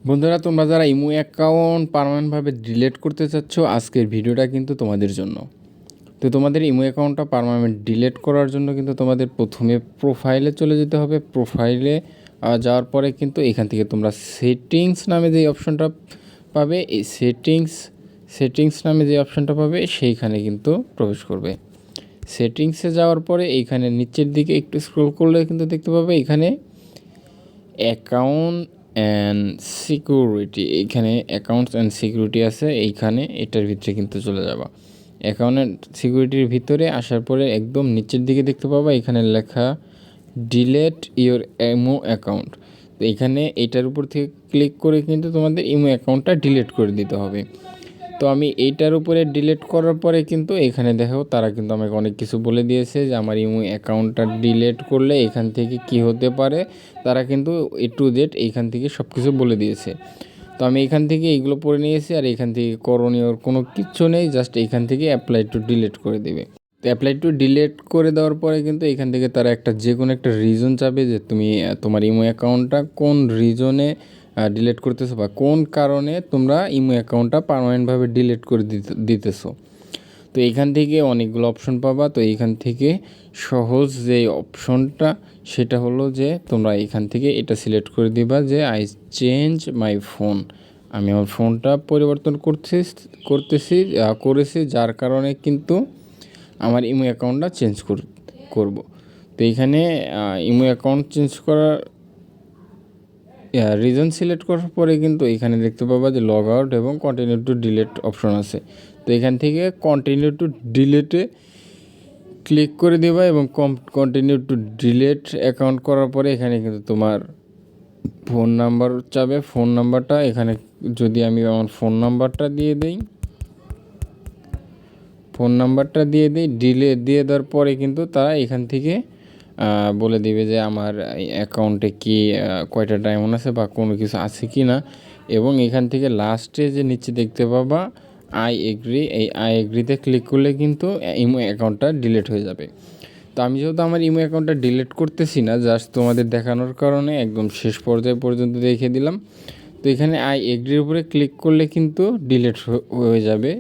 বন্ধুরা, তোমরা যারা ইমো অ্যাকাউন্ট পার্মানেন্টভাবে ডিলিট করতে চাচ্ছ, আজকের ভিডিওটা কিন্তু তোমাদের জন্য। তো তোমাদের ইমো অ্যাকাউন্টটা পার্মানেন্ট ডিলিট করার জন্য কিন্তু তোমাদের প্রথমে প্রোফাইলে চলে যেতে হবে। প্রোফাইলে যাওয়ার পরে কিন্তু এখান থেকে তোমরা সেটিংস নামে যে অপশনটা পাবে, এই সেটিংস নামে যে অপশনটা পাবে সেইখানে কিন্তু প্রবেশ করবে। সেটিংসে যাওয়ার পরে এইখানে নিচের দিকে একটু স্ক্রল করলে কিন্তু দেখতে পাবে এখানে অ্যাকাউন্ট অ্যান্ড সিকিউরিটি, এইখানে অ্যাকাউন্টস অ্যান্ড সিকিউরিটি আছে। এইখানে এটার ভিতরে কিন্তু চলে যাবা। অ্যাকাউন্ট অ্যান্ড সিকিউরিটির ভিতরে আসার পরে একদম নিচের দিকে দেখতে পাবা এখানে লেখা ডিলেট ইওর ইমো অ্যাকাউন্ট। তো এখানে এটার উপর থেকে ক্লিক করে কিন্তু তোমাদের ইমো অ্যাকাউন্টটা ডিলিট করে দিতে হবে। তো আমি এইটার উপরে ডিলিট করার পরে কিন্তু এখানে দেখো তারা কিন্তু আমাকে অনেক কিছু বলে দিয়েছে যে আমার ইমো অ্যাকাউন্টটা ডিলিট করলে এখান থেকে কি হতে পারে। তারা কিন্তু এ টু জেড এইখান থেকে সব কিছু বলে দিয়েছে। তো আমি এখান থেকে এইগুলো পড়ে নিয়েছি, আর এখান থেকে করণীয় কোনো কিচ্ছু নেই, জাস্ট এইখান থেকে অ্যাপ্লাই টু ডিলিট করে দেবে। তো অ্যাপ্লাই টু ডিলিট করে দেওয়ার পরে কিন্তু এখান থেকে তারা যে কোনো একটা রিজন চাবে যে তুমি তোমার ইমো অ্যাকাউন্টটা কোন রিজনে ডিলিট করতেছো বা কোন কারণে তোমরা ইমো অ্যাকাউন্টটা পার্মানেন্টভাবে ডিলিট করে দিতেছো। তো এইখান থেকে অনেকগুলো অপশন পাবা। তো এইখান থেকে সহজ যে অপশনটা সেটা হলো যে তোমরা এইখান থেকে এটা সিলেক্ট করে দিবা যে আই চেঞ্জ মাই ফোন, আমি আমার ফোনটা পরিবর্তন করেছি, যার কারণে কিন্তু আমার ইমো অ্যাকাউন্টটা চেঞ্জ করব। তো এইখানে ইমো অ্যাকাউন্ট চেঞ্জ করার রিজন সিলেক্ট করার পরে কিন্তু এখানে দেখতে পাবা যে লগ আউট এবং কন্টিনিউ টু ডিলিট অপশন আছে। তো এখান থেকে কন্টিনিউ টু ডিলিটে ক্লিক করে দেবা এবং কন্টিনিউ টু ডিলিট অ্যাকাউন্ট করার পরে এখানে কিন্তু তোমার ফোন নাম্বার চাবে। ফোন নাম্বারটা এখানে যদি আমি আমার ফোন নাম্বারটা দিয়ে দিই, দিয়ে দেওয়ার পরে কিন্তু তারা এখান থেকে বলে দিবে যে আমার অ্যাকাউন্টে কি কয়টা ডায়মন্ড আছে বা কোনো কিছু আছে কি না। এবং এখান থেকে লাস্টে যে নিচে দেখতে পাবা আই এগ্রি, এই আই এগ্রিতে ক্লিক করলে কিন্তু ইমো অ্যাকাউন্টটা ডিলিট হয়ে যাবে। তো আমি যেহেতু আমার ইমো অ্যাকাউন্টটা ডিলিট করতেছি না, জাস্ট তোমাদের দেখানোর কারণে একদম শেষ পর্যায়ে পর্যন্ত দেখে দিলাম। তো এখানে আই এগ্রির উপরে ক্লিক করলে কিন্তু ডিলিট হয়ে যাবে।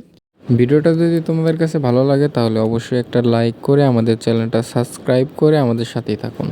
ভিডিওটা যদি তোমাদের কাছে ভালো লাগে তাহলে অবশ্যই একটা লাইক করে আমাদের চ্যানেলটা সাবস্ক্রাইব করে আমাদের সাথেই থাকুন।